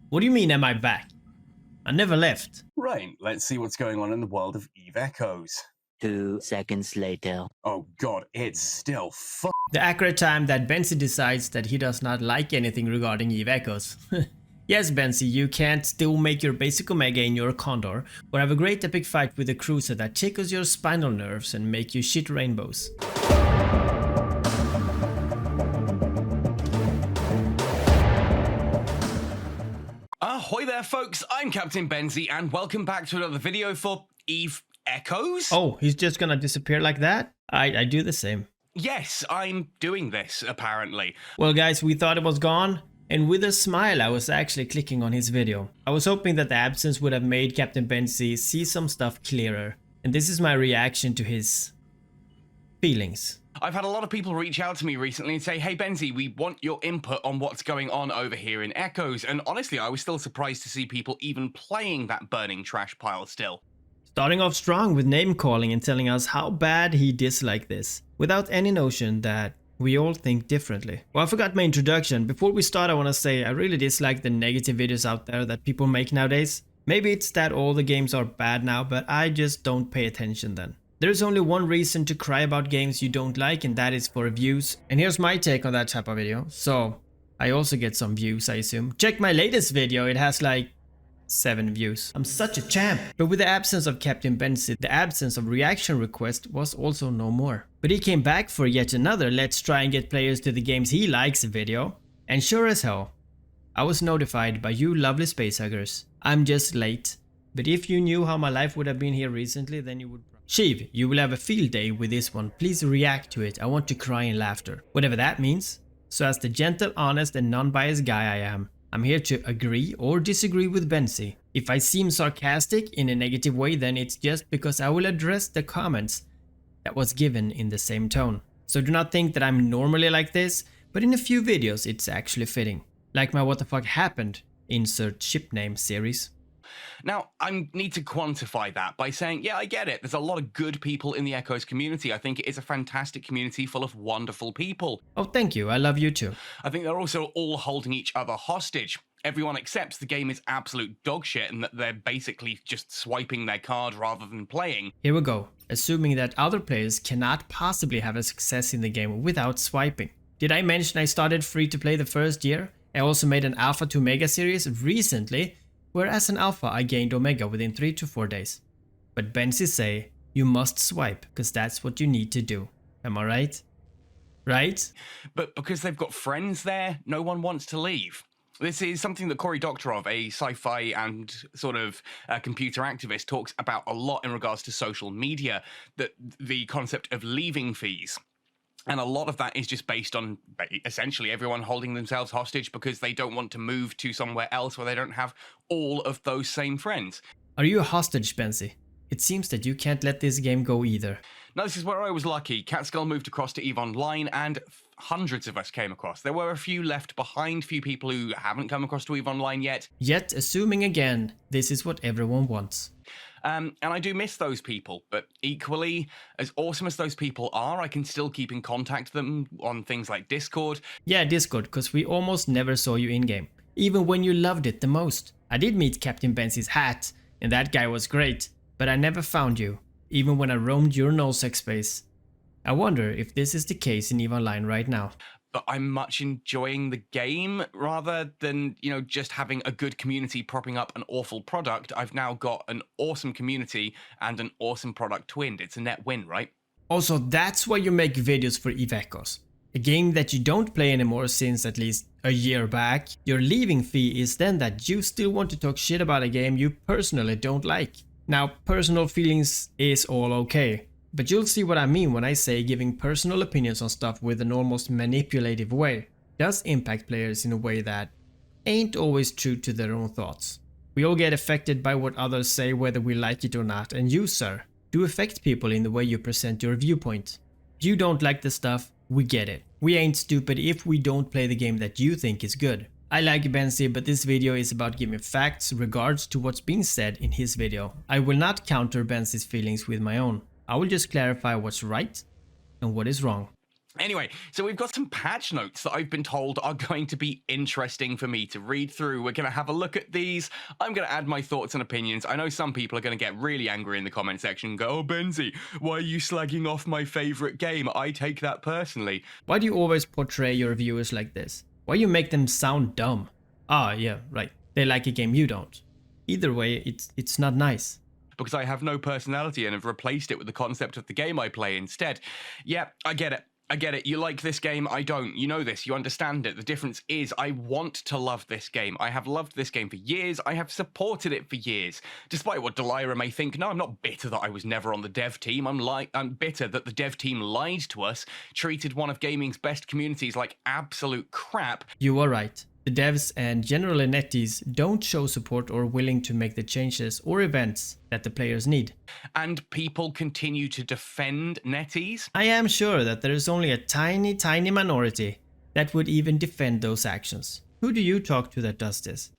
What do you mean, am I back? I never left. Right, let's see what's going on in the world of Eve Echoes. 2 seconds later. Oh god, it's still The accurate time that Benzi decides that he does not like anything regarding Eve Echoes. Yes, Benzi, you can't still make your basic Omega in your Condor, or have a great epic fight with a cruiser that tickles your spinal nerves and make you shit rainbows. Ahoy there folks, I'm Captain Benzi and welcome back to another video for Eve Echoes. Oh, he's just gonna disappear like that? I do the same. Yes, I'm doing this apparently. Well guys, we thought it was gone, and with a smile I was actually clicking on his video. I was hoping that the absence would have made Captain Benzi see some stuff clearer, and this is my reaction to his feelings. I've had a lot of people reach out to me recently and say, hey Benzi, we want your input on what's going on over here in Echoes, and honestly I was still surprised to see people even playing that burning trash pile still. Starting off strong with name calling and telling us how bad he disliked this, without any notion that we all think differently. Well, I forgot my introduction. Before we start, I want to say I really dislike the negative videos out there that people make nowadays. Maybe it's that all the games are bad now, but I just don't pay attention then. There's only one reason to cry about games you don't like, and that is for views. And here's my take on that type of video. So, I also get some views, I assume. Check my latest video, it has like 7 views. I'm such a champ. But with the absence of Captain Benzi, the absence of reaction request was also no more. But he came back for yet another let's try and get players to the games he likes video. And sure as hell, I was notified by you lovely spacehuggers. I'm just late. But if you knew how my life would have been here recently, then you would... Sheev, you will have a field day with this one. Please react to it. I want to cry in laughter. Whatever that means. So as the gentle, honest and non-biased guy I am, I'm here to agree or disagree with Benzi. If I seem sarcastic in a negative way, then it's just because I will address the comments that was given in the same tone. So do not think that I'm normally like this, but in a few videos it's actually fitting. Like my what the fuck happened, insert ship name series. Now, I need to quantify that by saying, yeah, I get it. There's a lot of good people in the Echoes community. I think it is a fantastic community full of wonderful people. Oh, thank you. I love you too. I think they're also all holding each other hostage. Everyone accepts the game is absolute dog shit and that they're basically just swiping their card rather than playing. Here we go. Assuming that other players cannot possibly have a success in the game without swiping. Did I mention I started free to play the first year? I also made an Alpha to Omega series recently, where as an alpha I gained Omega within 3 to 4 days. But Benzi say, you must swipe, cause that's what you need to do. Am I right? Right? But because they've got friends there, no one wants to leave. This is something that Cory Doctorow, a sci-fi and sort of computer activist, talks about a lot in regards to social media, that the concept of leaving fees. And a lot of that is just based on essentially everyone holding themselves hostage because they don't want to move to somewhere else where they don't have all of those same friends. Are you a hostage, Benzi? It seems that you can't let this game go either. Now, this is where I was lucky. Catskull moved across to EVE Online and hundreds of us came across. There were a few left behind, few people who haven't come across to EVE Online yet. Yet, assuming again, this is what everyone wants. And I do miss those people, but equally, as awesome as those people are, I can still keep in contact with them on things like Discord. Yeah, Discord, because we almost never saw you in-game, even when you loved it the most. I did meet Captain Benzi's hat, and that guy was great, but I never found you, even when I roamed your nullsec space. I wonder if this is the case in EVE Online right now. But I'm much enjoying the game rather than, you know, just having a good community propping up an awful product. I've now got an awesome community and an awesome product twinned. It's a net win, right? Also, that's why you make videos for Eve Echoes. A game that you don't play anymore since at least a year back. Your leaving fee is then that you still want to talk shit about a game you personally don't like. Now, personal feelings is all okay. But you'll see what I mean when I say giving personal opinions on stuff with an almost manipulative way does impact players in a way that ain't always true to their own thoughts. We all get affected by what others say whether we like it or not, and you, sir, do affect people in the way you present your viewpoint. If you don't like the stuff, we get it. We ain't stupid if we don't play the game that you think is good. I like Benzi, but this video is about giving facts regards to what's being said in his video. I will not counter Benzi's feelings with my own. I will just clarify what's right and what is wrong. Anyway, so we've got some patch notes that I've been told are going to be interesting for me to read through. We're going to have a look at these. I'm going to add my thoughts and opinions. I know some people are going to get really angry in the comment section and go, oh, Benzi, why are you slagging off my favorite game? I take that personally. Why do you always portray your viewers like this? Why you make them sound dumb? Ah, yeah, right. They like a game you don't. Either way, it's not nice. Because I have no personality and have replaced it with the concept of the game I play instead. Yeah, I get it. I get it. You like this game. I don't. You know this. You understand it. The difference is I want to love this game. I have loved this game for years. I have supported it for years. Despite what Delira may think, no, I'm not bitter that I was never on the dev team. I'm bitter that the dev team lied to us, treated one of gaming's best communities like absolute crap. You are right. The devs and generally netties don't show support or willing to make the changes or events that the players need. And people continue to defend netties. I am sure that there is only a tiny minority that would even defend those actions. Who do you talk to that does this?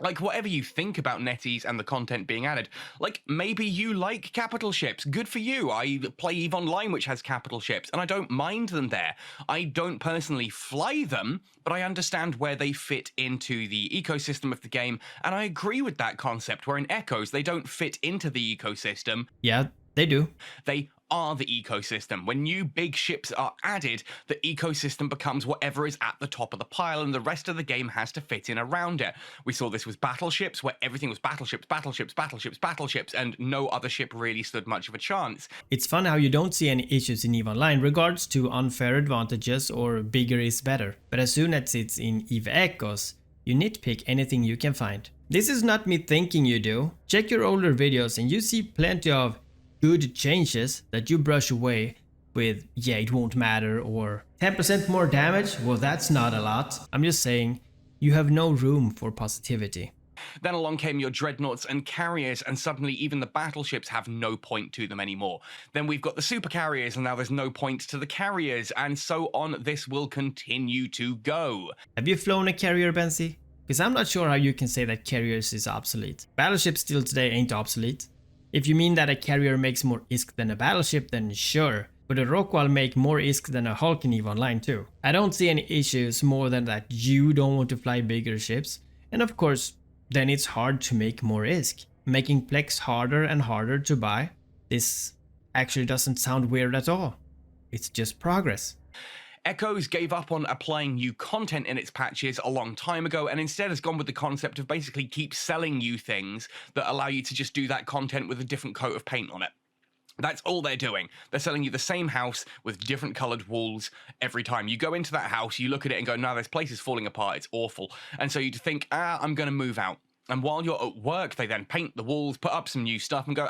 Like, whatever you think about netties and the content being added, like, maybe you like capital ships. Good for you. I play EVE Online, which has capital ships, and I don't mind them there. I don't personally fly them, but I understand where they fit into the ecosystem of the game, and I agree with that concept, where in Echoes, they don't fit into the ecosystem. Yeah, they do. They are the ecosystem. When new big ships are added, the ecosystem becomes whatever is at the top of the pile, and the rest of the game has to fit in around it. We saw this with battleships, where everything was battleships, battleships, battleships, battleships, and no other ship really stood much of a chance. It's fun how you don't see any issues in EVE Online regards to unfair advantages or bigger is better. But as soon as it's in EVE Echoes, you nitpick anything you can find. This is not me thinking you do. Check your older videos and you see plenty of good changes that you brush away with, yeah, it won't matter, or 10% more damage, well, that's not a lot. I'm just saying, you have no room for positivity. Then along came your dreadnoughts and carriers, and suddenly even the battleships have no point to them anymore. Then we've got the super carriers, and now there's no point to the carriers, and so on this will continue to go. Have you flown a carrier, Benzi? Because I'm not sure how you can say that carriers is obsolete. Battleships still today ain't obsolete. If you mean that a carrier makes more ISK than a battleship, then sure. But a Rockwall make more ISK than a Hulk in EVE Online too. I don't see any issues more than that you don't want to fly bigger ships. And of course, then it's hard to make more ISK. Making Plex harder and harder to buy. This actually doesn't sound weird at all. It's just progress. Echoes gave up on applying new content in its patches a long time ago, and instead has gone with the concept of basically keep selling you things that allow you to just do that content with a different coat of paint on it. That's all they're doing. They're selling you the same house with different coloured walls every time. You go into that house, you look at it and go, no, this place is falling apart, it's awful. And so you think, I'm going to move out. And while you're at work, they then paint the walls, put up some new stuff and go,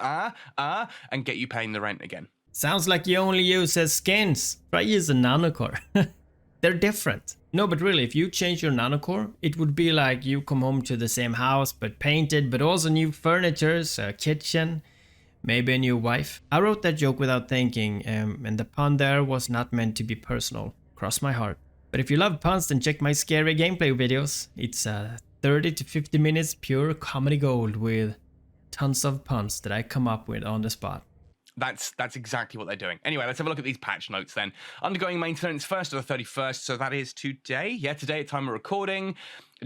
and get you paying the rent again. Sounds like you only use as skins. Try use a nanocore. They're different. No, but really, if you change your nanocore, it would be like you come home to the same house, but painted, but also new furniture, a kitchen, maybe a new wife. I wrote that joke without thinking, and the pun there was not meant to be personal. Cross my heart. But if you love puns, then check my scary gameplay videos. It's 30 to 50 minutes pure comedy gold with tons of puns that I come up with on the spot. That's exactly what they're doing. Anyway, let's have a look at these patch notes then. Undergoing maintenance 1st to the 31st, so that is today. Yeah, today at time of recording.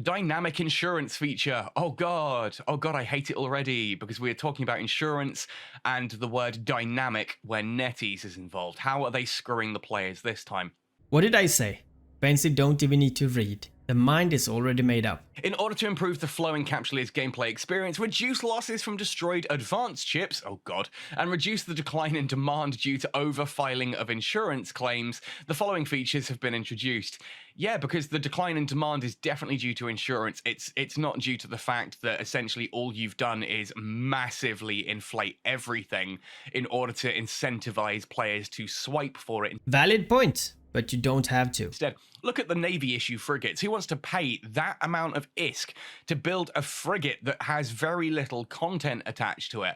Dynamic insurance feature. Oh god, I hate it already because we're talking about insurance and the word dynamic where NetEase is involved. How are they screwing the players this time? What did I say? Benzi don't even need to read. The mind is already made up. In order to improve the flow in Capsuleer's gameplay experience, reduce losses from destroyed advanced chips, oh god, and reduce the decline in demand due to overfiling of insurance claims, the following features have been introduced. Yeah, because the decline in demand is definitely due to insurance. It's not due to the fact that essentially all you've done is massively inflate everything in order to incentivize players to swipe for it. Valid point. But you don't have to. Instead, look at the Navy issue frigates. Who wants to pay that amount of ISK to build a frigate that has very little content attached to it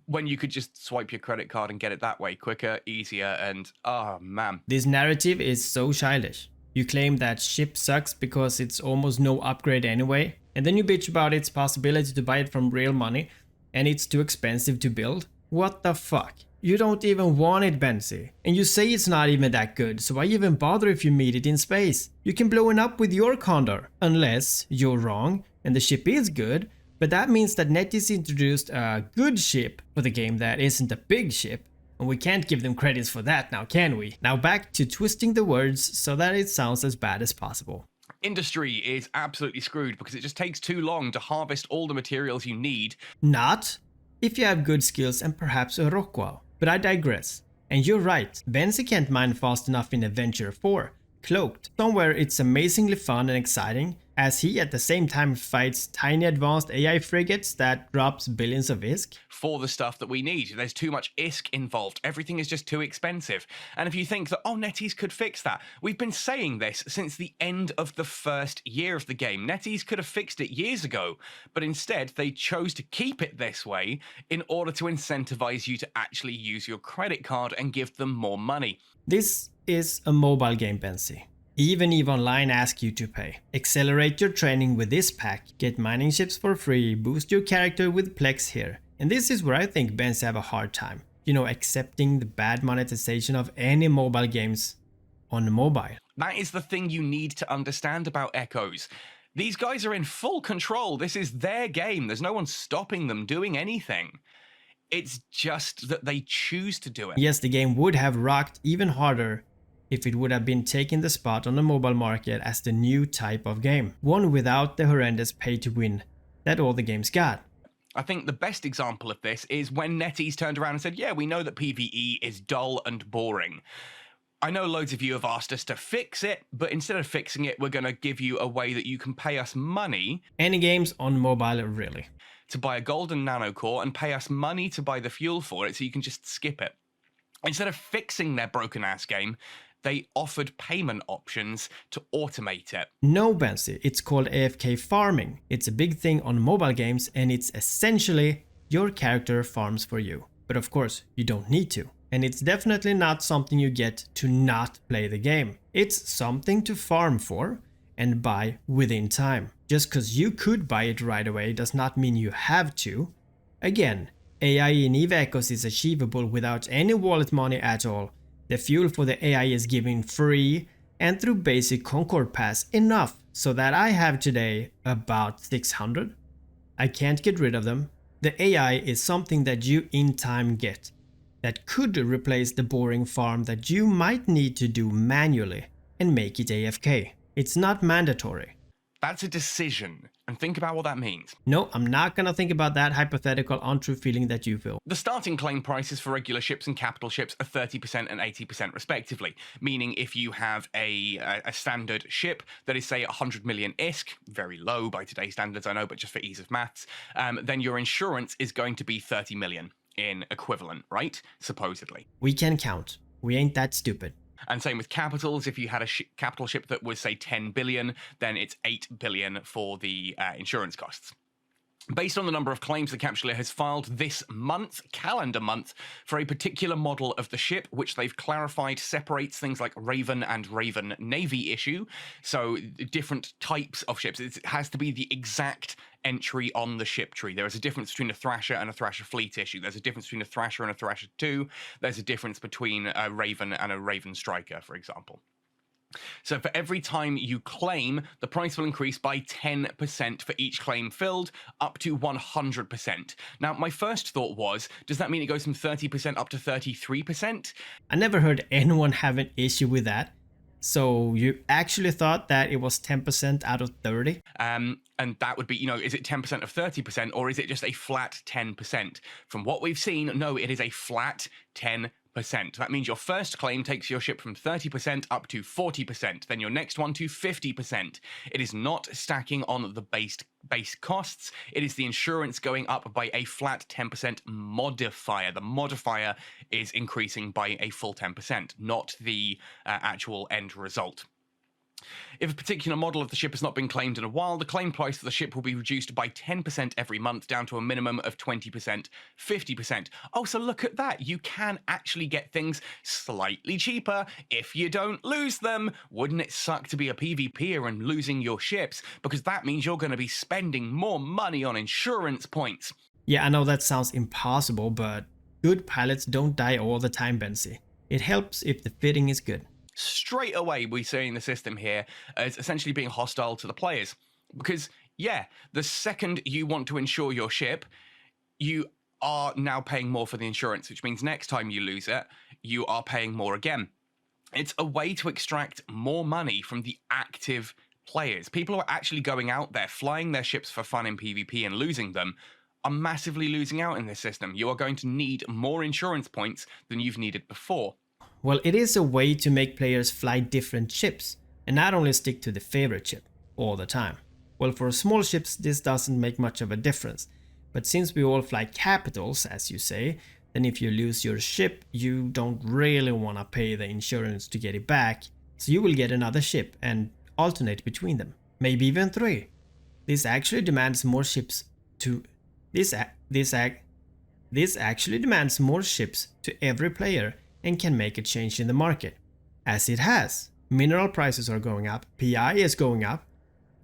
when you could just swipe your credit card and get it that way quicker, easier, and oh man. This narrative is so childish. You claim that ship sucks because it's almost no upgrade anyway, and then you bitch about its possibility to buy it from real money and it's too expensive to build. What the fuck? You don't even want it, Benzi. And you say it's not even that good, so why even bother if you meet it in space? You can blow it up with your Condor. Unless you're wrong and the ship is good, but that means that NetEase introduced a good ship for the game that isn't a big ship. And we can't give them credits for that now, can we? Now back to twisting the words so that it sounds as bad as possible. Industry is absolutely screwed because it just takes too long to harvest all the materials you need. Not if you have good skills and perhaps a Rockwell. But I digress. And you're right, Benzi can't mine fast enough in Adventure 4. Cloaked. Somewhere it's amazingly fun and exciting, as he at the same time fights tiny advanced AI frigates that drops billions of ISK. For the stuff that we need. There's too much ISK involved. Everything is just too expensive. And if you think that, oh, NetEase could fix that, we've been saying this since the end of the first year of the game. NetEase could have fixed it years ago, but instead they chose to keep it this way in order to incentivize you to actually use your credit card and give them more money. This is a mobile game, Benzi. Even EVE Online asks you to pay. Accelerate your training with this pack, get mining ships for free, boost your character with Plex here. And this is where I think Benzi have a hard time. You know, accepting the bad monetization of any mobile games on mobile. That is the thing you need to understand about Echoes. These guys are in full control. This is their game. There's no one stopping them doing anything. It's just that they choose to do it. Yes, the game would have rocked even harder if it would have been taking the spot on the mobile market as the new type of game. One without the horrendous pay to win that all the games got. I think the best example of this is when NetEase turned around and said, yeah, we know that PvE is dull and boring. I know loads of you have asked us to fix it, but instead of fixing it, we're going to give you a way that you can pay us money. Any games on mobile, really. To buy a golden nanocore and pay us money to buy the fuel for it so you can just skip it. Instead of fixing their broken ass game, they offered payment options to automate it. No, Benzi, it's called AFK farming. It's a big thing on mobile games and it's essentially your character farms for you. But of course, you don't need to. And it's definitely not something you get to not play the game. It's something to farm for and buy within time. Just because you could buy it right away does not mean you have to. Again, AI in EVE Echoes is achievable without any wallet money at all. The fuel for the AI is given free and through basic Concord Pass enough so that I have today about 600. I can't get rid of them. The AI is something that you in time get that could replace the boring farm that you might need to do manually and make it AFK. It's not mandatory. That's a decision, and think about what that means. No, I'm not gonna think about that hypothetical untrue feeling that you feel. The starting claim prices for regular ships and capital ships are 30% and 80% respectively, meaning if you have a standard ship that is, say, 100 million ISK, very low by today's standards, I know, but just for ease of maths, then your insurance is going to be 30 million in equivalent, right? Supposedly. We can count. We ain't that stupid. And same with capitals. If you had a capital ship that was, say, 10 billion, then it's 8 billion for the insurance costs. Based on the number of claims the capsuleer has filed this month, calendar month, for a particular model of the ship, which they've clarified separates things like Raven and Raven Navy issue. So different types of ships. It has to be the exact entry on the ship tree. There is a difference between a Thrasher and a Thrasher Fleet issue. There's a difference between a Thrasher and a Thrasher 2. There's a difference between a Raven and a Raven Striker, for example. So for every time you claim, the price will increase by 10% for each claim filled, up to 100%. Now, my first thought was, does that mean it goes from 30% up to 33%? I never heard anyone have an issue with that. So you actually thought that it was 10% out of 30? And that would be, you know, is it 10% of 30% or is it just a flat 10%? From what we've seen, no, it is a flat 10%. That means your first claim takes your ship from 30% up to 40%, then your next one to 50%. It is not stacking on the base costs. It is the insurance going up by a flat 10% modifier. The modifier is increasing by a full 10%, not the actual end result. If a particular model of the ship has not been claimed in a while, the claim price for the ship will be reduced by 10% every month down to a minimum of 20%, 50%. Oh, so look at that. You can actually get things slightly cheaper if you don't lose them. Wouldn't it suck to be a PvPer and losing your ships? Because that means you're going to be spending more money on insurance points. Yeah, I know that sounds impossible, but good pilots don't die all the time, Benzi. It helps if the fitting is good. Straight away, we're seeing the system here as essentially being hostile to the players. Because, yeah, the second you want to insure your ship, you are now paying more for the insurance, which means next time you lose it, you are paying more again. It's a way to extract more money from the active players. People who are actually going out there, flying their ships for fun in PvP and losing them, are massively losing out in this system. You are going to need more insurance points than you've needed before. Well, it is a way to make players fly different ships, and not only stick to the favorite ship all the time. Well, for small ships this doesn't make much of a difference, but since we all fly capitals, as you say, then if you lose your ship, you don't really want to pay the insurance to get it back, so you will get another ship and alternate between them, maybe even 3. This actually demands more ships to every player and can make a change in the market. As it has. Mineral prices are going up, PI is going up,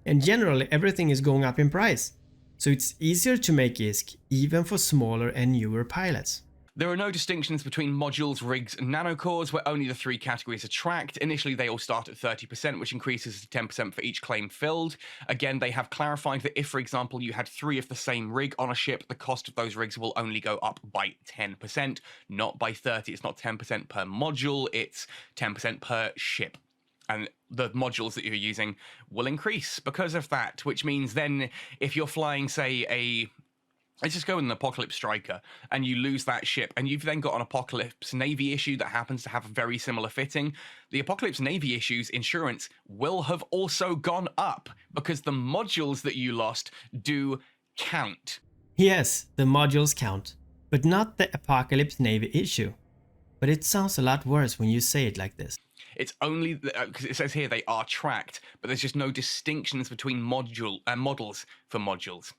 and generally everything is going up in price. So it's easier to make ISK even for smaller and newer pilots. There are no distinctions between modules, rigs, and nanocores, where only the 3 categories are tracked. Initially, they all start at 30%, which increases to 10% for each claim filled. Again, they have clarified that if, for example, you had 3 of the same rig on a ship, the cost of those rigs will only go up by 10%, not by 30. It's not 10% per module, it's 10% per ship. And the modules that you're using will increase because of that, which means then if you're flying, say, let's just go with an Apocalypse Striker, and you lose that ship, and you've then got an Apocalypse Navy issue that happens to have a very similar fitting. The Apocalypse Navy issue's insurance will have also gone up because the modules that you lost do count. Yes, the modules count, but not the Apocalypse Navy issue. But it sounds a lot worse when you say it like this. It's only because it says here they are tracked, but there's just no distinctions between models for modules.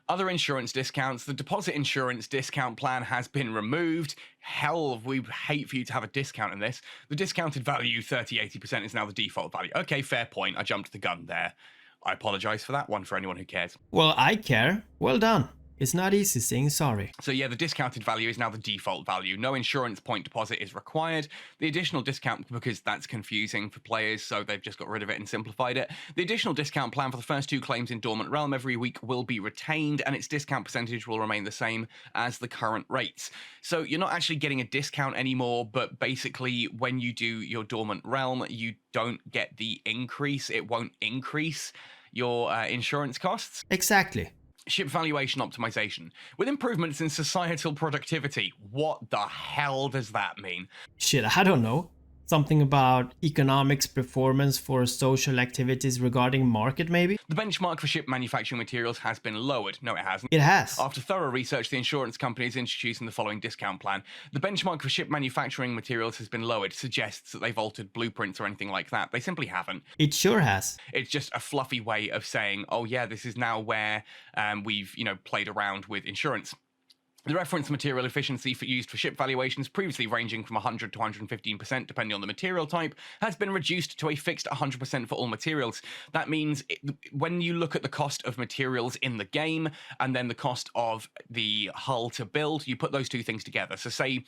Other insurance discounts, the deposit insurance discount plan has been removed. Hell, we hate for you to have a discount in this. The discounted value, 30-80%, is now the default value. Okay, fair point. I jumped the gun there. I apologize for that one for anyone who cares. Well, I care. Well done. It's not easy saying sorry. So yeah, the discounted value is now the default value. No insurance point deposit is required. The additional discount, because that's confusing for players, so they've just got rid of it and simplified it. The additional discount plan for the first 2 claims in Dormant Realm every week will be retained, and its discount percentage will remain the same as the current rates. So you're not actually getting a discount anymore, but basically when you do your Dormant Realm, you don't get the increase. It won't increase your insurance costs. Exactly. Ship valuation optimization. With improvements in societal productivity. What the hell does that mean? Shit, I don't know. Something about economics performance for social activities regarding market, maybe? The benchmark for ship manufacturing materials has been lowered. No, it hasn't. It has. After thorough research, the insurance company is introducing the following discount plan. The benchmark for ship manufacturing materials has been lowered. Suggests that they've altered blueprints or anything like that. They simply haven't. It sure has. It's just a fluffy way of saying, oh yeah, this is now where we've, played around with insurance. The reference material efficiency used for ship valuations, previously ranging from 100 to 115% depending on the material type, has been reduced to a fixed 100% for all materials. That means when you look at the cost of materials in the game and then the cost of the hull to build, you put those 2 things together. So say,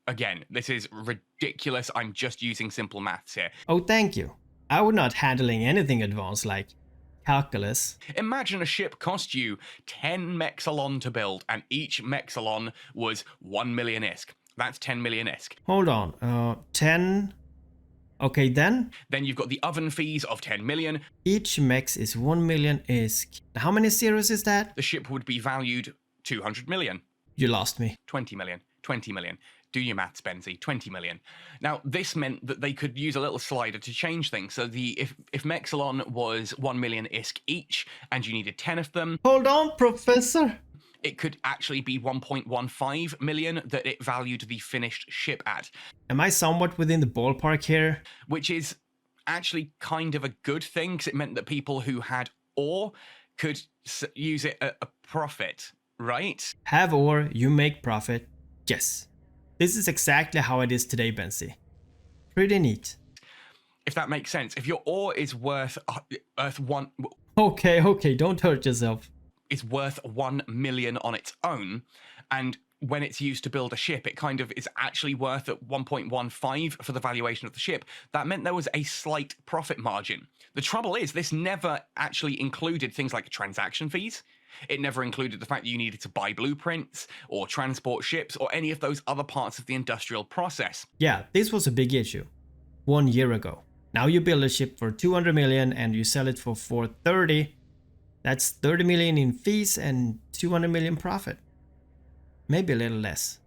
again, this is ridiculous. I'm just using simple maths here. Oh, thank you. I would not handling anything advanced like calculus. Imagine a ship cost you 10 Mexalon to build, and each Mexalon was 1 million ISK. That's 10 million ISK. Hold on, 10... Okay, then? Then you've got the oven fees of 10 million. Each mex is 1 million ISK. How many zeros is that? The ship would be valued 200 million. You lost me. 20 million. 20 million. Do your maths, Benzi. 20 million. Now, this meant that they could use a little slider to change things. So if Mexalon was 1 million ISK each, and you needed 10 of them... Hold on, Professor! It could actually be 1.15 million that it valued the finished ship at. Am I somewhat within the ballpark here? Which is actually kind of a good thing, because it meant that people who had ore could use it at a profit, right? Have ore, you make profit. Yes. This is exactly how it is today, Benzi. Pretty neat. If that makes sense. If your ore is worth one... Okay, don't hurt yourself. Is worth 1 million on its own, and when it's used to build a ship, it kind of is actually worth at 1.15 for the valuation of the ship. That meant there was a slight profit margin. The trouble is, this never actually included things like transaction fees. It never included the fact that you needed to buy blueprints or transport ships or any of those other parts of the industrial process. Yeah, this was a big issue 1 year ago. Now you build a ship for 200 million and you sell it for 430. That's 30 million in fees and 200 million profit. Maybe a little less.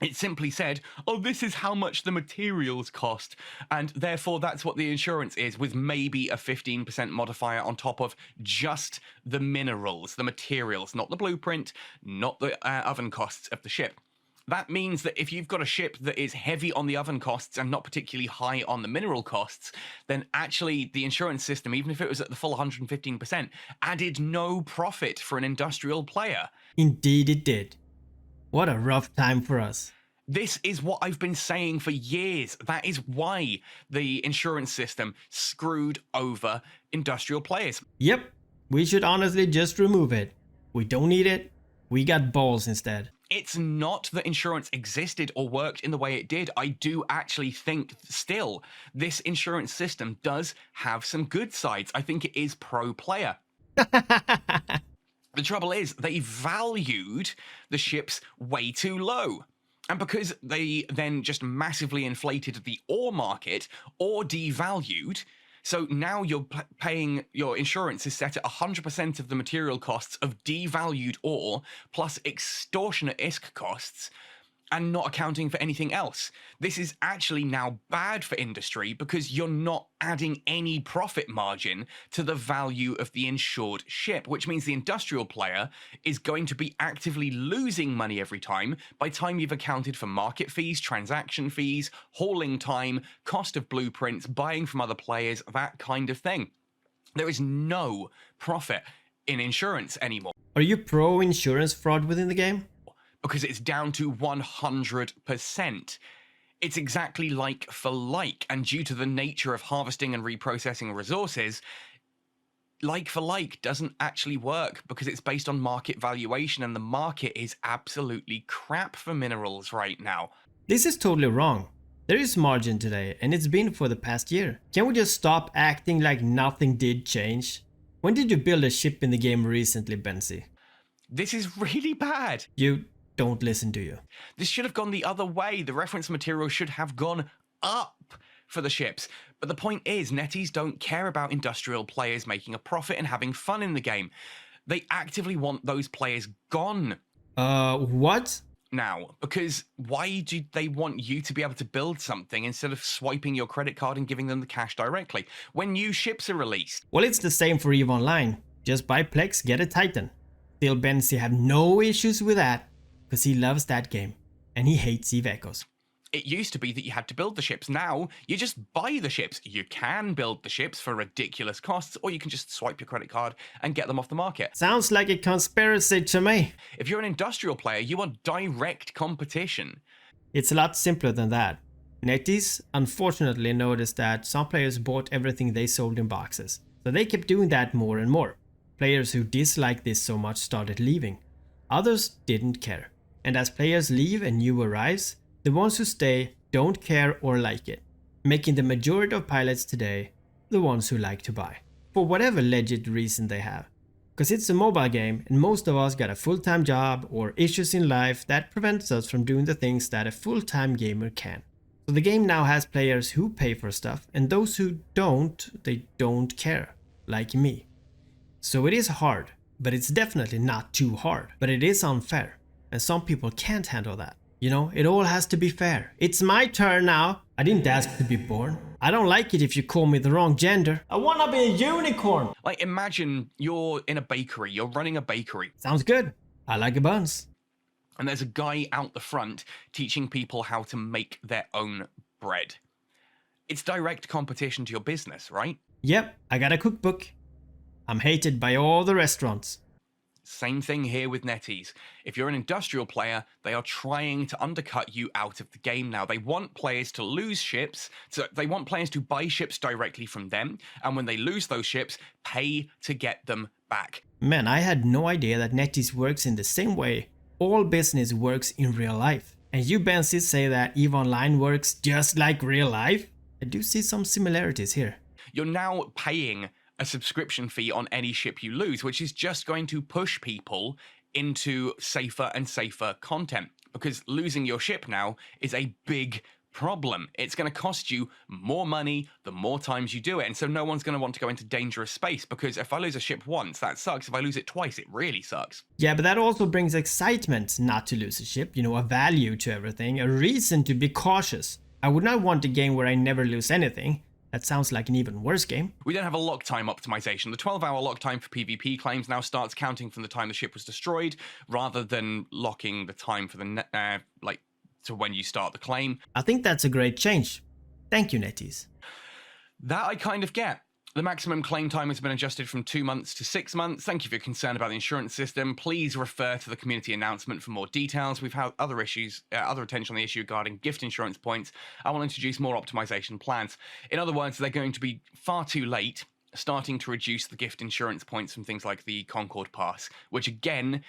It simply said, oh, this is how much the materials cost, and therefore that's what the insurance is, with maybe a 15% modifier on top of just the minerals, the materials, not the blueprint, not the oven costs of the ship. That means that if you've got a ship that is heavy on the oven costs and not particularly high on the mineral costs, then actually the insurance system, even if it was at the full 115%, added no profit for an industrial player. Indeed it did. What a rough time for us. This is what I've been saying for years. That is why the insurance system screwed over industrial players. Yep, we should honestly just remove it. We don't need it. We got balls instead. It's not that insurance existed or worked in the way it did. I do actually think still this insurance system does have some good sides. I think it is pro-player. The trouble is they valued the ships way too low. And because they then just massively inflated the ore market or devalued, so now you're paying, your insurance is set at 100% of the material costs of devalued ore plus extortionate ISK costs, and not accounting for anything else. This is actually now bad for industry because you're not adding any profit margin to the value of the insured ship, which means the industrial player is going to be actively losing money every time by the time you've accounted for market fees, transaction fees, hauling time, cost of blueprints, buying from other players, that kind of thing. There is no profit in insurance anymore. Are you pro insurance fraud within the game? Because it's down to 100%. It's exactly like for like, and due to the nature of harvesting and reprocessing resources, like for like doesn't actually work because it's based on market valuation, and the market is absolutely crap for minerals right now. This is totally wrong. There is margin today, and it's been for the past year. Can we just stop acting like nothing did change? When did you build a ship in the game recently, Benzi? This is really bad. You don't listen, do you? This should have gone the other way. The reference material should have gone up for the ships. But the point is, netties don't care about industrial players making a profit and having fun in the game. They actively want those players gone. What? Now, because why do they want you to be able to build something instead of swiping your credit card and giving them the cash directly when new ships are released? Well, it's the same for EVE Online. Just buy Plex, get a Titan. Still, Benzi have no issues with that, because he loves that game, and he hates EVE Echoes. It used to be that you had to build the ships. Now, you just buy the ships. You can build the ships for ridiculous costs, or you can just swipe your credit card and get them off the market. Sounds like a conspiracy to me. If you're an industrial player, you want direct competition. It's a lot simpler than that. Netties unfortunately noticed that some players bought everything they sold in boxes, so they kept doing that more and more. Players who disliked this so much started leaving. Others didn't care. And as players leave and new arrives, the ones who stay don't care or like it, making the majority of pilots today the ones who like to buy, for whatever legit reason they have. Because it's a mobile game and most of us got a full-time job or issues in life that prevents us from doing the things that a full-time gamer can. So the game now has players who pay for stuff, and those who don't, they don't care, like me. So it is hard, but it's definitely not too hard. But it is unfair, and some people can't handle that. You know, it all has to be fair. It's my turn now. I didn't ask to be born. I don't like it if you call me the wrong gender. I wanna be a unicorn. Like, imagine you're in a bakery, you're running a bakery. Sounds good. I like a buns. And there's a guy out the front teaching people how to make their own bread. It's direct competition to your business, right? Yep, I got a cookbook. I'm hated by all the restaurants. Same thing here with netties. If you're an industrial player, they are trying to undercut you out of the game now. They want players to lose ships, so they want players to buy ships directly from them, and when they lose those ships, pay to get them back. Man, I had no idea that netties works in the same way all business works in real life. And you Bensi say that EVE Online works just like real life? I do see some similarities here. You're now paying a subscription fee on any ship you lose, which is just going to push people into safer and safer content, because losing your ship now is a big problem. It's going to cost you more money the more times you do it, and so no one's going to want to go into dangerous space, because if I lose a ship once, that sucks. If I lose it twice, it really sucks. Yeah, but that also brings excitement not to lose a ship, you know, a value to everything, a reason to be cautious. I would not want a game where I never lose anything. That sounds like an even worse game. We don't have a lock time optimization. The 12-hour lock time for PvP claims now starts counting from the time the ship was destroyed, rather than locking the time for the to when you start the claim. I think that's a great change. Thank you, NetEase. That I kind of get. The maximum claim time has been adjusted from 2 months to 6 months. Thank you for your concern about the insurance system. Please refer to the community announcement for more details. We've had other attention on the issue regarding gift insurance points. I will introduce more optimization plans. In other words, they're going to be far too late starting to reduce the gift insurance points from things like the Concord Pass, which again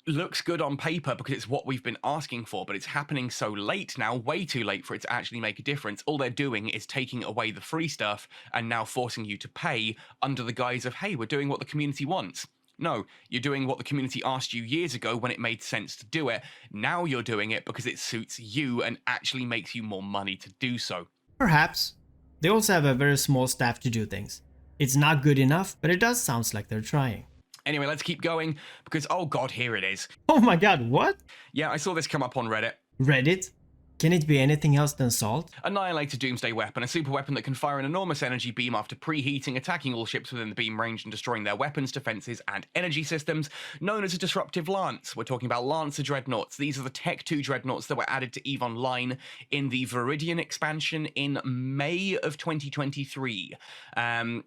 looks good on paper because it's what we've been asking for, but it's happening so late now, way too late for it to actually make a difference. All they're doing is taking away the free stuff and now forcing you to pay under the guise of, hey, we're doing what the community wants. No, you're doing what the community asked you years ago when it made sense to do it. Now you're doing it because it suits you and actually makes you more money to do so. Perhaps. They also have a very small staff to do things. It's not good enough, but it does sound like they're trying. Anyway, let's keep going because, oh god, here it is. Oh my god, what? Yeah, I saw this come up on Reddit. Reddit? Can it be anything else than salt? Annihilator Doomsday Weapon, a super weapon that can fire an enormous energy beam after preheating, attacking all ships within the beam range and destroying their weapons, defenses, and energy systems, known as a disruptive lance. We're talking about Lancer Dreadnoughts. These are the Tech 2 Dreadnoughts that were added to EVE Online in the Viridian expansion in May of 2023.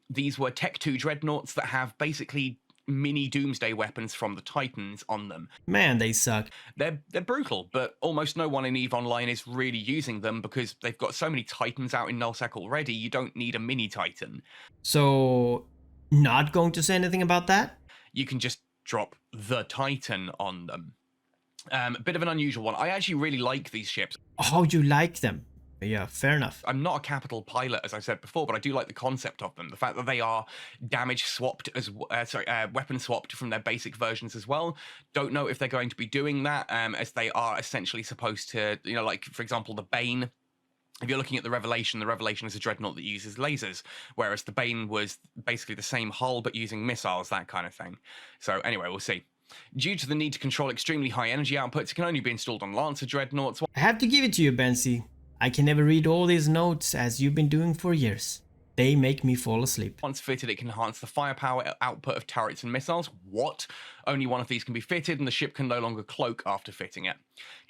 These were Tech 2 Dreadnoughts that have basically mini doomsday weapons from the Titans on them. Man, they suck. They're brutal, but almost no one in EVE Online is really using them because they've got so many Titans out in nullsec already. You don't need a mini Titan. So, not going to say anything about that? You can just drop the Titan on them. A bit of an unusual one. I actually really like these ships. Oh, you like them? Yeah, fair enough. I'm not a capital pilot, as I said before, but I do like the concept of them. The fact that they are damage swapped as weapon swapped from their basic versions as well. Don't know if they're going to be doing that, as they are essentially supposed to, you know, like for example, the Bane. If you're looking at the Revelation is a dreadnought that uses lasers, whereas the Bane was basically the same hull but using missiles, that kind of thing. So anyway, we'll see. Due to the need to control extremely high energy outputs, it can only be installed on Lancer Dreadnoughts. I have to give it to you, Bensi. I can never read all these notes as you've been doing for years. They make me fall asleep. Once fitted, it can enhance the firepower output of turrets and missiles. What? Only one of these can be fitted, and the ship can no longer cloak after fitting it.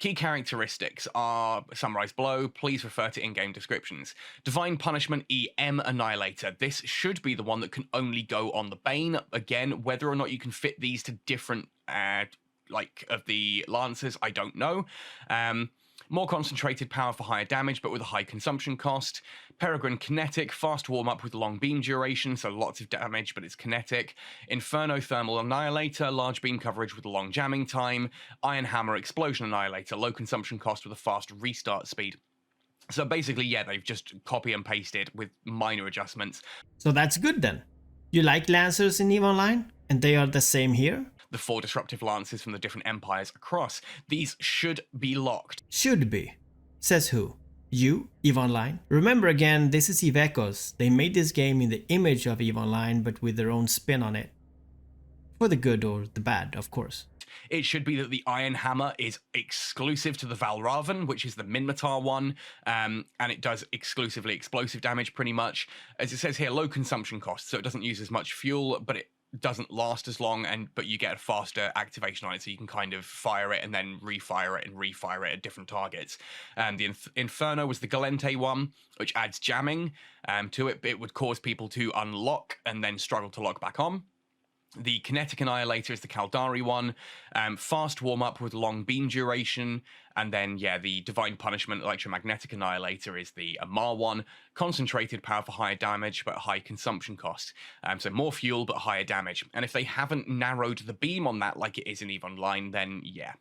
Key characteristics are summarized below. Please refer to in-game descriptions. Divine Punishment EM Annihilator. This should be the one that can only go on the Bane. Again, whether or not you can fit these to different, of the Lancers, I don't know. More concentrated power for higher damage, but with a high consumption cost. Peregrine Kinetic, fast warm-up with long beam duration, so lots of damage, but it's kinetic. Inferno Thermal Annihilator, large beam coverage with a long jamming time. Iron Hammer Explosion Annihilator, low consumption cost with a fast restart speed. So basically, yeah, they've just copy and pasted with minor adjustments. So that's good then. You like Lancers in EVE Online? And they are the same here? The 4 disruptive lances from the different empires across. These should be locked. Should be. Says who? You? EVE Online? Remember again, this is EVE Echoes. They made this game in the image of EVE Online, but with their own spin on it. For the good or the bad, of course. It should be that the Iron Hammer is exclusive to the Valravan, which is the Minmatar one, and it does exclusively explosive damage pretty much. As it says here, low consumption cost, so it doesn't use as much fuel, but it doesn't last as long, but you get a faster activation on it, so you can kind of fire it and then refire it at different targets. The Inferno was the Galente one, which adds jamming to it. It would cause people to unlock and then struggle to lock back on. The Kinetic Annihilator is the Caldari one, fast warm-up with long beam duration, and then, yeah, the Divine Punishment Electromagnetic Annihilator is the Amar one, concentrated power for higher damage, but high consumption cost. So more fuel, but higher damage. And if they haven't narrowed the beam on that like it is in EVE Online, then, yeah,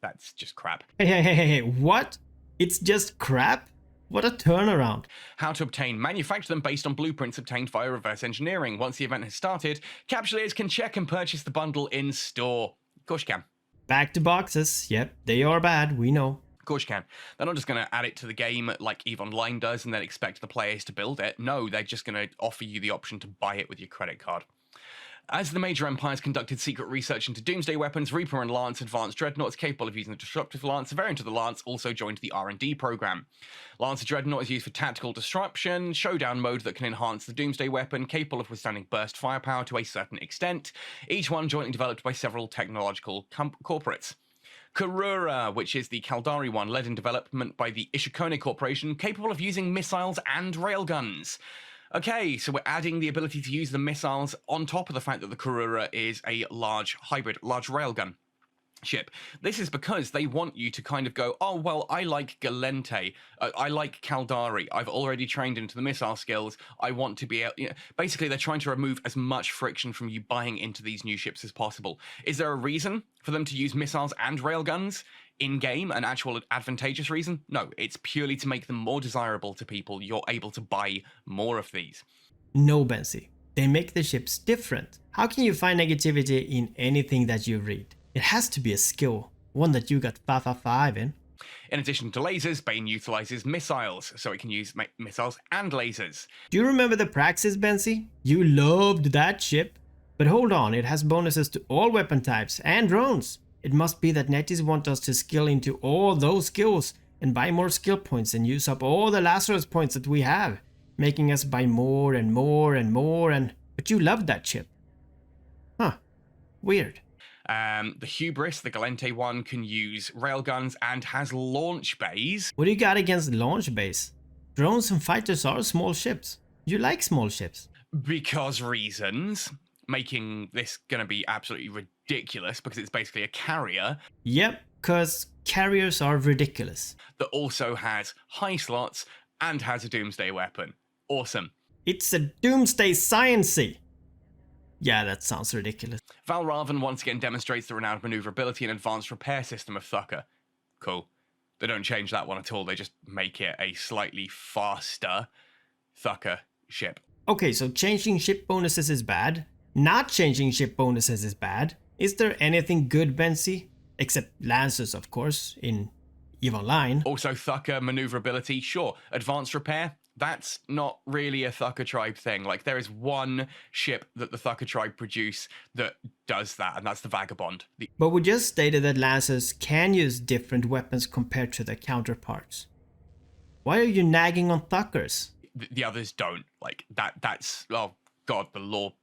That's just crap. Hey, what? It's just crap? What a turnaround. How to obtain, manufacture them based on blueprints obtained via reverse engineering. Once the event has started, capsuleers can check and purchase the bundle in store. Of course you can. Back to boxes. Yep, they are bad, we know. Of course you can. They're not just going to add it to the game like EVE Online does and then expect the players to build it. No, they're just going to offer you the option to buy it with your credit card. As the major empires conducted secret research into doomsday weapons, Reaper and Lance advanced Dreadnoughts capable of using the disruptive Lance. A variant of the Lance also joined the R&D program. Lance Dreadnought is used for tactical disruption, showdown mode that can enhance the doomsday weapon, capable of withstanding burst firepower to a certain extent, each one jointly developed by several technological corporates. Karura, which is the Kaldari one, led in development by the Ishikone Corporation, capable of using missiles and railguns. Okay, so we're adding the ability to use the missiles on top of the fact that the Karura is a large hybrid, large railgun ship. This is because they want you to kind of go, oh, well, I like Galente, I like Kaldari, I've already trained into the missile skills, I want to be able, basically they're trying to remove as much friction from you buying into these new ships as possible. Is there a reason for them to use missiles and railguns in-game, an actual advantageous reason? No, it's purely to make them more desirable to people. You're able to buy more of these. No, Bensi. They make the ships different. How can you find negativity in anything that you read? It has to be a skill, one that you got 5 in. In addition to lasers, Bane utilizes missiles, so it can use missiles and lasers. Do you remember the Praxis, Bensi? You loved that ship. But hold on, it has bonuses to all weapon types and drones. It must be that Netties want us to skill into all those skills and buy more skill points and use up all the Lazarus points that we have, making us buy more and more and more but you loved that ship. Huh. Weird. The Hubris, the Galente one, can use railguns and has launch bays. What do you got against launch bays? Drones and fighters are small ships. You like small ships. Because reasons, making this gonna be absolutely ridiculous because it's basically a carrier. Yep, because carriers are ridiculous. That also has high slots and has a doomsday weapon. Awesome. It's a doomsday sciency. Yeah, that sounds ridiculous. Valravan once again demonstrates the renowned maneuverability and advanced repair system of Thucker. Cool. They don't change that one at all. They just make it a slightly faster Thucker ship. Okay, so changing ship bonuses is bad. Not changing ship bonuses is bad. Is there anything good, Bensi? Except Lancers, of course, in EVE Online. Also, Thucker maneuverability, sure. Advanced repair, that's not really a Thucker tribe thing. Like, there is one ship that the Thucker tribe produce that does that, and that's the Vagabond. But we just stated that Lancers can use different weapons compared to their counterparts. Why are you nagging on Thuckers? The others don't. Like, that's, oh god, the lore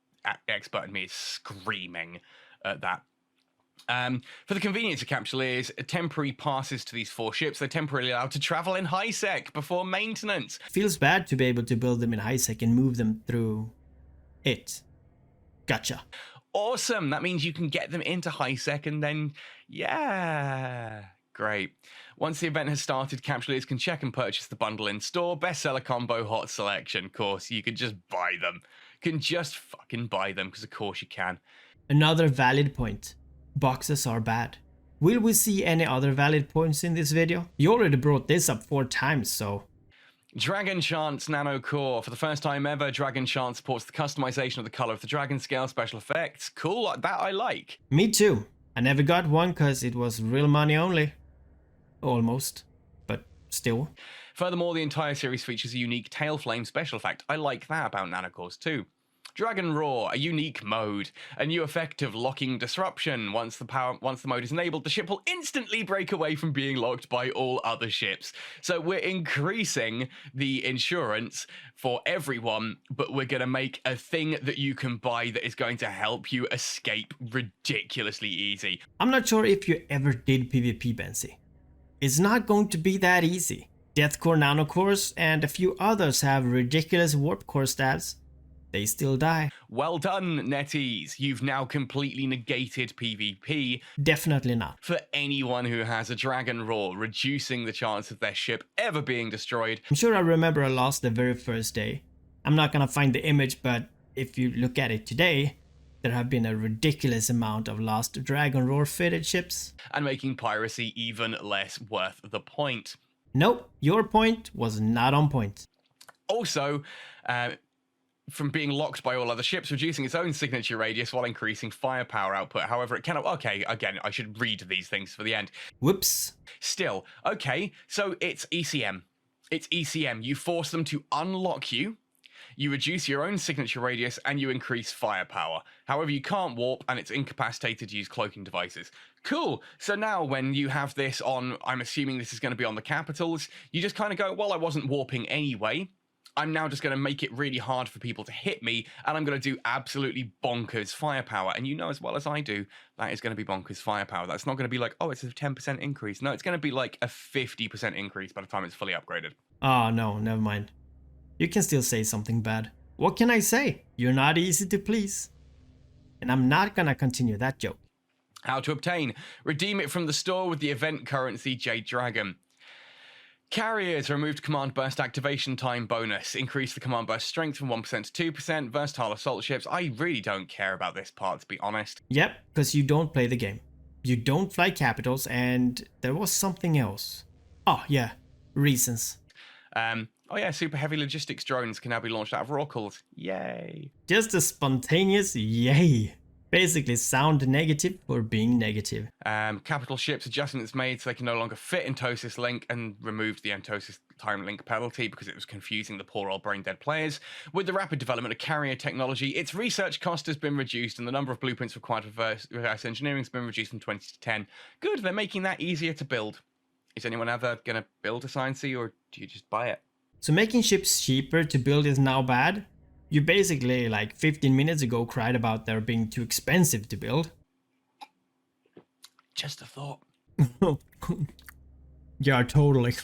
expert in me is screaming at that. For the convenience of capsuleers, temporary passes to these 4 ships. They're temporarily allowed to travel in high sec before maintenance. Feels bad to be able to build them in high sec and move them through it. Gotcha. Awesome. That means you can get them into high sec and then, yeah, great. Once the event has started, capsuleers can check and purchase the bundle in store. Bestseller combo, hot selection. Of course, you can just buy them. You can just fucking buy them because of course you can. Another valid point. Boxes are bad. Will we see any other valid points in this video? You already brought this up 4 times, so... Dragon Chance Nano Core. For the first time ever, Dragon Chance supports the customization of the color of the dragon scale special effects. Cool, that I like. Me too. I never got one because it was real money only. Almost. But still. Furthermore, the entire series features a unique tail flame special effect. I like that about nanocores too. Dragon Roar, a unique mode, a new effect of locking disruption. Once the mode is enabled, the ship will instantly break away from being locked by all other ships. So we're increasing the insurance for everyone, but we're going to make a thing that you can buy that is going to help you escape ridiculously easy. I'm not sure if you ever did PvP, Bensi. It's not going to be that easy. Deathcore nanocores and a few others have ridiculous warp core stats. They still die. Well done, Netties. You've now completely negated PvP. Definitely not. For anyone who has a Dragon Roar, reducing the chance of their ship ever being destroyed. I'm sure I remember I lost the very first day. I'm not gonna find the image, but if you look at it today, There have been a ridiculous amount of lost Dragon Roar fitted ships. And making piracy even less worth the point. Nope, your point was not on point. Also, from being locked by all other ships, reducing its own signature radius while increasing firepower output. However, it cannot... Okay, again, I should read these things for the end. Whoops. Still, okay, so it's ECM. It's ECM. You force them to unlock you, you reduce your own signature radius, and you increase firepower. However, you can't warp, and it's incapacitated to use cloaking devices. Cool. So now when you have this on, I'm assuming this is going to be on the capitals, you just kind of go, well, I wasn't warping anyway. I'm now just going to make it really hard for people to hit me, and I'm going to do absolutely bonkers firepower. And you know as well as I do, that is going to be bonkers firepower. That's not going to be like, oh, it's a 10% increase. No, it's going to be like a 50% increase by the time it's fully upgraded. Oh no, never mind. You can still say something bad. What can I say? You're not easy to please. And I'm not gonna continue that joke. How to obtain. Redeem it from the store with the event currency Jade Dragon. Carriers removed command burst activation time bonus. Increase the command burst strength from 1% to 2%. Versatile assault ships. I really don't care about this part, to be honest. Yep, because you don't play the game. You don't fly capitals, and there was something else. Oh yeah, reasons. Oh yeah, super heavy logistics drones can now be launched out of oracles. Yay. Just a spontaneous yay. Basically sound negative for being negative. Capital ships adjustments made so they can no longer fit Entosis Link, and removed the Entosis time link penalty because it was confusing the poor old brain dead players. With the rapid development of carrier technology, its research cost has been reduced and the number of blueprints required for reverse engineering has been reduced from 20 to 10. Good, they're making that easier to build. Is anyone ever going to build a Science-y, or do you just buy it? So making ships cheaper to build is now bad? You basically, like 15 minutes ago, cried about their being too expensive to build. Just a thought. Yeah, totally.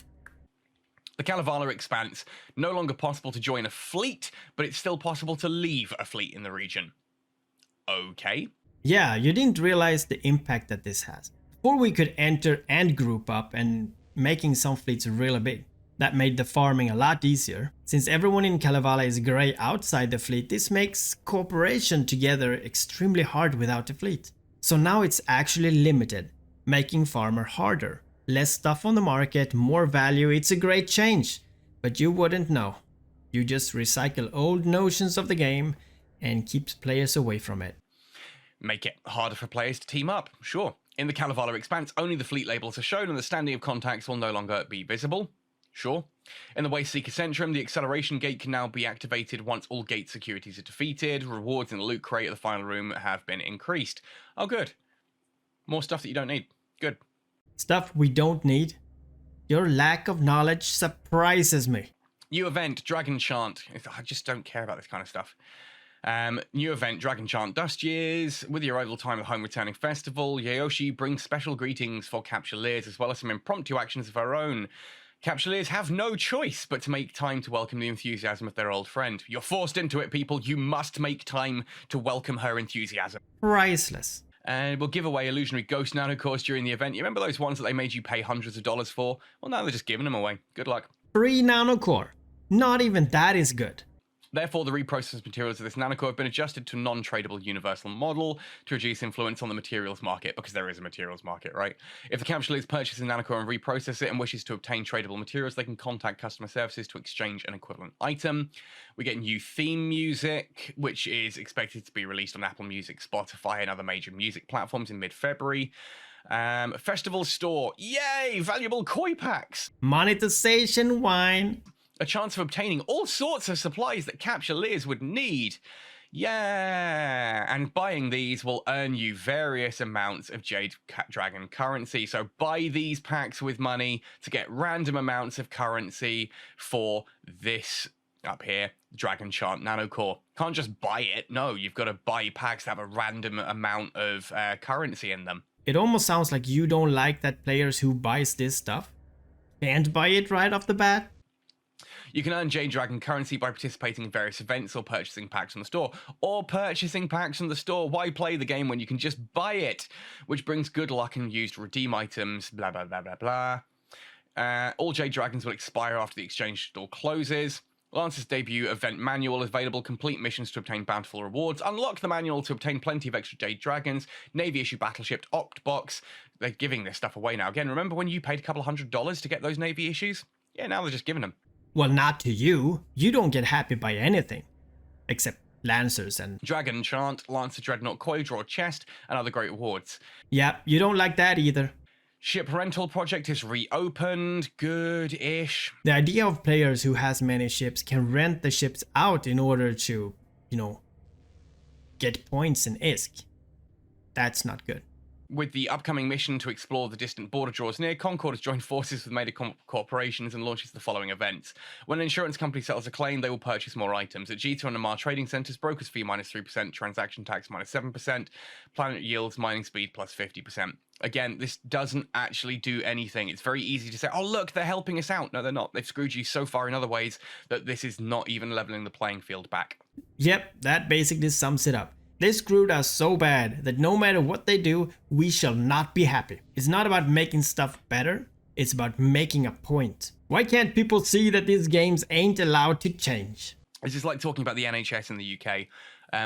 The Kalevala Expanse. No longer possible to join a fleet, but it's still possible to leave a fleet in the region. Okay. Yeah, you didn't realize the impact that this has. Before we could enter and group up, and making some fleets really big. That made the farming a lot easier. Since everyone in Kalevala is grey outside the fleet, this makes cooperation together extremely hard without a fleet. So now it's actually limited, making farmer harder. Less stuff on the market, more value, it's a great change. But you wouldn't know. You just recycle old notions of the game and keeps players away from it. Make it harder for players to team up, sure. In the Kalevala Expanse, only the fleet labels are shown and the standing of contacts will no longer be visible. Sure. In the Wasteseeker Centrum, the acceleration gate can now be activated once all gate securities are defeated. Rewards in the loot crate at the final room have been increased. Oh, good. More stuff that you don't need. Good. Stuff we don't need? Your lack of knowledge surprises me. New event, Dragon Chant. I just don't care about this kind of stuff. New event, Dragon Chant Dust Years. With the arrival time of the Home Returning Festival, Yaoshi brings special greetings for Capsuleers, as well as some impromptu actions of her own. Capsuleers have no choice but to make time to welcome the enthusiasm of their old friend. You're forced into it, people. You must make time to welcome her enthusiasm. Priceless. And we'll give away illusionary ghost nanocores during the event. You remember those ones that they made you pay hundreds of dollars for? Well, now they're just giving them away. Good luck. Free nanocore. Not even that is good. Therefore, the reprocessed materials of this nanocore have been adjusted to a non-tradable universal model to reduce influence on the materials market, because there is a materials market, right? If the Capsuleers purchase a nanocore and reprocess it and wishes to obtain tradable materials, they can contact customer services to exchange an equivalent item. We get new theme music, which is expected to be released on Apple Music, Spotify, and other major music platforms in mid-February. Festival store. Yay! Valuable koi packs. Monetization wine. A chance of obtaining all sorts of supplies that Capsuleers would need. Yeah, and buying these will earn you various amounts of Jade Dragon currency. So buy these packs with money to get random amounts of currency for this up here, Dragon Chant Nanocore. Can't just buy it. No, you've got to buy packs that have a random amount of currency in them. It almost sounds like you don't like that players who buys this stuff can't buy it right off the bat. You can earn Jade Dragon currency by participating in various events or purchasing packs from the store. Or purchasing packs from the store. Why play the game when you can just buy it? Which brings good luck and used redeem items, blah, blah, blah, blah, blah. All Jade Dragons will expire after the exchange store closes. Lance's debut event manual is available. Complete missions to obtain bountiful rewards. Unlock the manual to obtain plenty of extra Jade Dragons. Navy issue battleship opt box. They're giving this stuff away now. Again, remember when you paid a couple $100 to get those Navy issues? Yeah, now they're just giving them. Well, not to you. You don't get happy by anything. Except Lancers and... Dragon Enchant, Lancer Dreadnought Coil Draw Chest, and other great rewards. Yeah, you don't like that either. Ship rental project is reopened. Good-ish. The idea of players who has many ships can rent the ships out in order to, get points in ISK. That's not good. With the upcoming mission to explore the distant border draws near, Concord has joined forces with major corporations and launches the following events. When an insurance company settles a claim, they will purchase more items. At G2 and Amar trading centers, broker's fee -3%, transaction tax -7%, planet yields, mining speed +50%. Again, this doesn't actually do anything. It's very easy to say, oh, look, they're helping us out. No, they're not. They've screwed you so far in other ways that this is not even leveling the playing field back. Yep, that basically sums it up. They screwed us so bad that no matter what they do, we shall not be happy. It's not about making stuff better, it's about making a point. Why can't people see that these games ain't allowed to change? This is like talking about the NHS in the UK.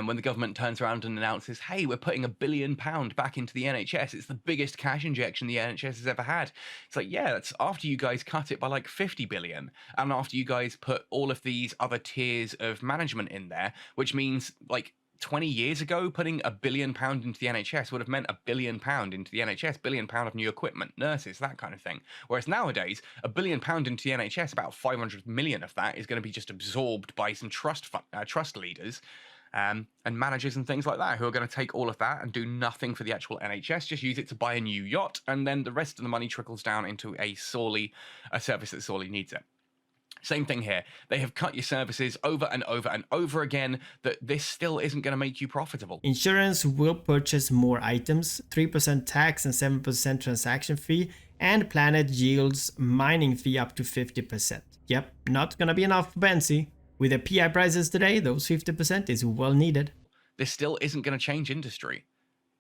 When the government turns around and announces, hey, we're putting £1 billion back into the NHS. It's the biggest cash injection the NHS has ever had. It's like, yeah, that's after you guys cut it by like 50 billion. And after you guys put all of these other tiers of management in there, which means like 20 years ago, putting £1 billion into the NHS would have meant £1 billion into the NHS, £1 billion of new equipment, nurses, that kind of thing. Whereas nowadays, £1 billion into the NHS, about 500 million of that is going to be just absorbed by some trust leaders and managers and things like that, who are going to take all of that and do nothing for the actual NHS, just use it to buy a new yacht, and then the rest of the money trickles down into a service that sorely needs it. Same thing here. They have cut your services over and over and over again, that this still isn't going to make you profitable. Insurance will purchase more items, 3% tax and 7% transaction fee, and planet yields mining fee up to 50%. Yep, not gonna be enough for Benzi. With the PI prices today, those 50% is well needed. This still isn't going to change industry.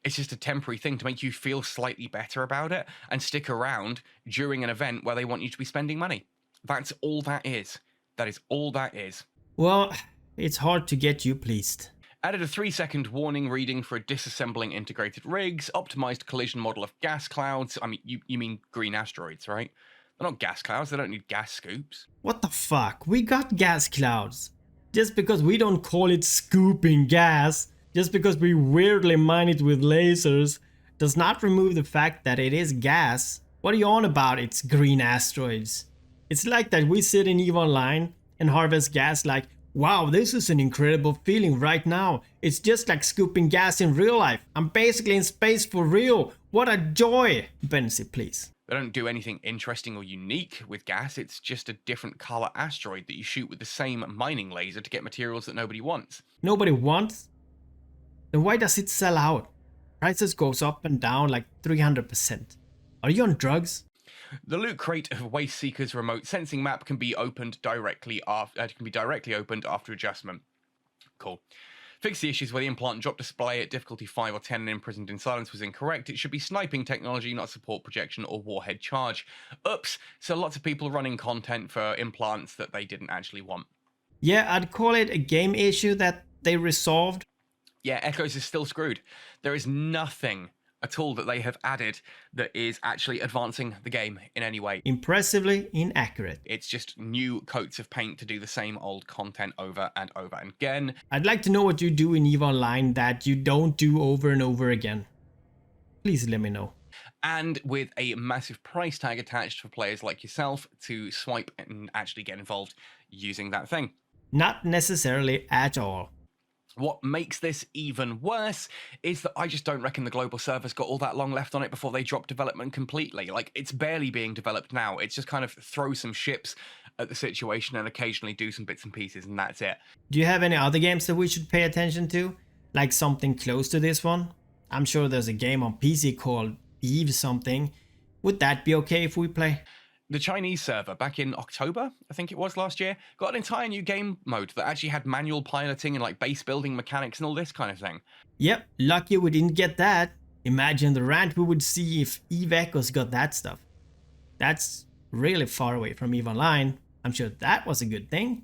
It's just a temporary thing to make you feel slightly better about it and stick around during an event where they want you to be spending money. That's all that is. That is all that is. Well, it's hard to get you pleased. Added a 3-second warning reading for disassembling integrated rigs, optimized collision model of gas clouds. I mean, you mean green asteroids, right? They're not gas clouds, they don't need gas scoops. What the fuck? We got gas clouds. Just because we don't call it scooping gas, just because we weirdly mine it with lasers, does not remove the fact that it is gas. What are you on about? It's green asteroids. It's like that we sit in EVE Online and harvest gas like, wow, this is an incredible feeling right now. It's just like scooping gas in real life. I'm basically in space for real. What a joy. Benzi, please. They don't do anything interesting or unique with gas. It's just a different color asteroid that you shoot with the same mining laser to get materials that nobody wants. Nobody wants? Then why does it sell out? Prices goes up and down like 300%. Are you on drugs? The loot crate of Waste Seeker's remote sensing map can be opened directly after adjustment. Cool. Fix the issues where the implant drop display at difficulty 5 or 10 and imprisoned in silence was incorrect. It should be sniping technology, not support projection or warhead charge. Oops, so lots of people running content for implants that they didn't actually want. Yeah, I'd call it a game issue that they resolved. Yeah, Echoes is still screwed. There is nothing at all that they have added that is actually advancing the game in any way. Impressively inaccurate. It's just new coats of paint to do the same old content over and over again. I'd like to know what you do in EVE Online that you don't do over and over again. Please let me know. And with a massive price tag attached for players like yourself to swipe and actually get involved using that thing. Not necessarily at all. What makes this even worse is that I just don't reckon the global server's got all that long left on it before they drop development completely. Like, it's barely being developed now. It's just kind of throw some ships at the situation and occasionally do some bits and pieces, and that's it. Do you have any other games that we should pay attention to? Like something close to this one? I'm sure there's a game on PC called Eve something. Would that be okay if we play? The Chinese server, back in October, I think it was last year, got an entire new game mode that actually had manual piloting and like base building mechanics and all this kind of thing. Yep, lucky we didn't get that. Imagine the rant we would see if EVE Echoes got that stuff. That's really far away from EVE Online. I'm sure that was a good thing.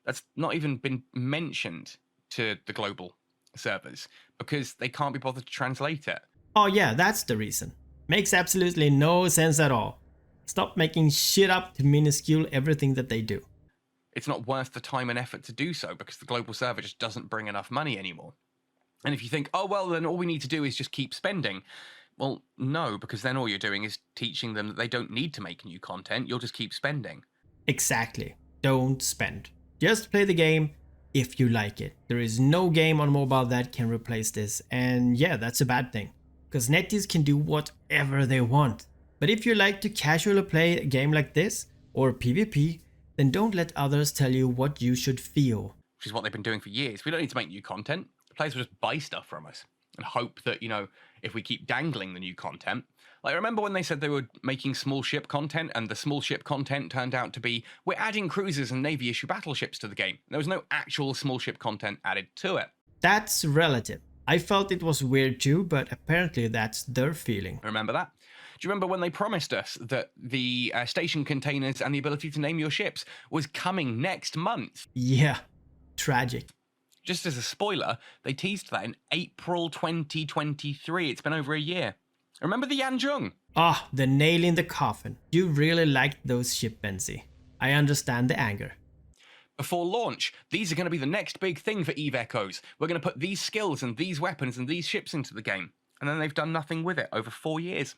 That's not even been mentioned to the global servers because they can't be bothered to translate it. Oh yeah, that's the reason. Makes absolutely no sense at all. Stop making shit up to minuscule everything that they do. It's not worth the time and effort to do so because the global server just doesn't bring enough money anymore. And if you think, oh, well, then all we need to do is just keep spending. Well, no, because then all you're doing is teaching them that they don't need to make new content. You'll just keep spending. Exactly. Don't spend. Just play the game if you like it. There is no game on mobile that can replace this. And yeah, that's a bad thing. Because netties can do whatever they want. But if you like to casually play a game like this, or PvP, then don't let others tell you what you should feel. Which is what they've been doing for years. We don't need to make new content. Players will just buy stuff from us and hope that, if we keep dangling the new content. Like, remember when they said they were making small ship content and the small ship content turned out to be, we're adding cruisers and Navy issue battleships to the game. There was no actual small ship content added to it. That's relative. I felt it was weird too, but apparently that's their feeling. Remember that? Do you remember when they promised us that the station containers and the ability to name your ships was coming next month? Yeah, tragic. Just as a spoiler, they teased that in April 2023. It's been over a year. Remember the Yanjung? Ah, the nail in the coffin. You really liked those ship, Benzi. I understand the anger. Before launch, these are going to be the next big thing for EVE Echoes. We're going to put these skills and these weapons and these ships into the game. And then they've done nothing with it over 4 years.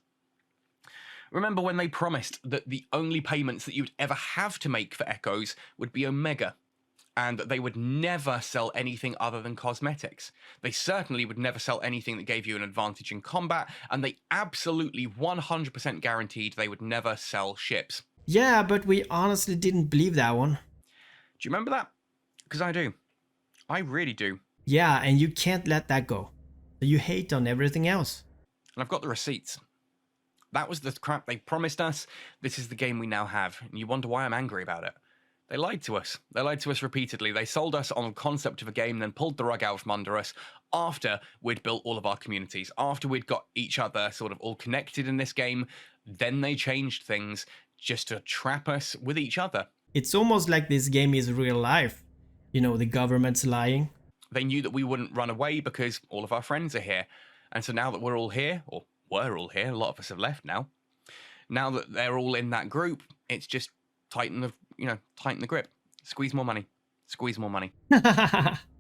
Remember when they promised that the only payments that you'd ever have to make for Echoes would be Omega, and that they would never sell anything other than cosmetics. They certainly would never sell anything that gave you an advantage in combat, and they absolutely 100% guaranteed they would never sell ships. Yeah, but we honestly didn't believe that one. Do you remember that? Because I do. I really do. Yeah, and you can't let that go. You hate on everything else. And I've got the receipts. That was the crap they promised us. This is the game we now have. And you wonder why I'm angry about it. They lied to us. They lied to us repeatedly. They sold us on the concept of a game, then pulled the rug out from under us after we'd built all of our communities, after we'd got each other sort of all connected in this game. Then they changed things just to trap us with each other. It's almost like this game is real life. You know, the government's lying. They knew that we wouldn't run away because all of our friends are here. And so now that we're all here, or were all here, a lot of us have left now. Now that they're all in that group, it's just tighten the grip. Squeeze more money. Squeeze more money.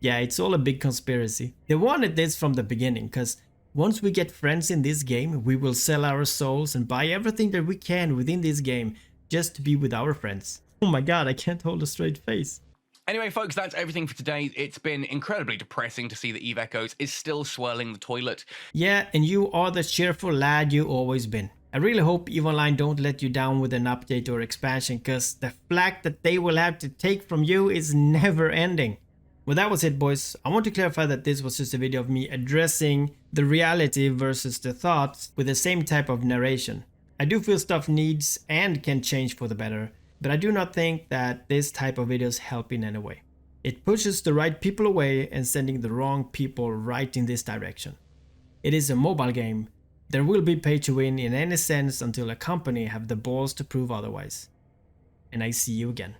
Yeah, it's all a big conspiracy. They wanted this from the beginning, because once we get friends in this game, we will sell our souls and buy everything that we can within this game just to be with our friends. Oh my god, I can't hold a straight face. Anyway, folks, that's everything for today. It's been incredibly depressing to see that EVE Echoes is still swirling the toilet. Yeah, and you are the cheerful lad you always been. I really hope EVE Online don't let you down with an update or expansion, cause the flack that they will have to take from you is never ending. Well, that was it, boys. I want to clarify that this was just a video of me addressing the reality versus the thoughts with the same type of narration. I do feel stuff needs and can change for the better, but I do not think that this type of videos help in any way. It pushes the right people away and sending the wrong people right in this direction. It is a mobile game. There will be pay to win in any sense until a company have the balls to prove otherwise. And I see you again.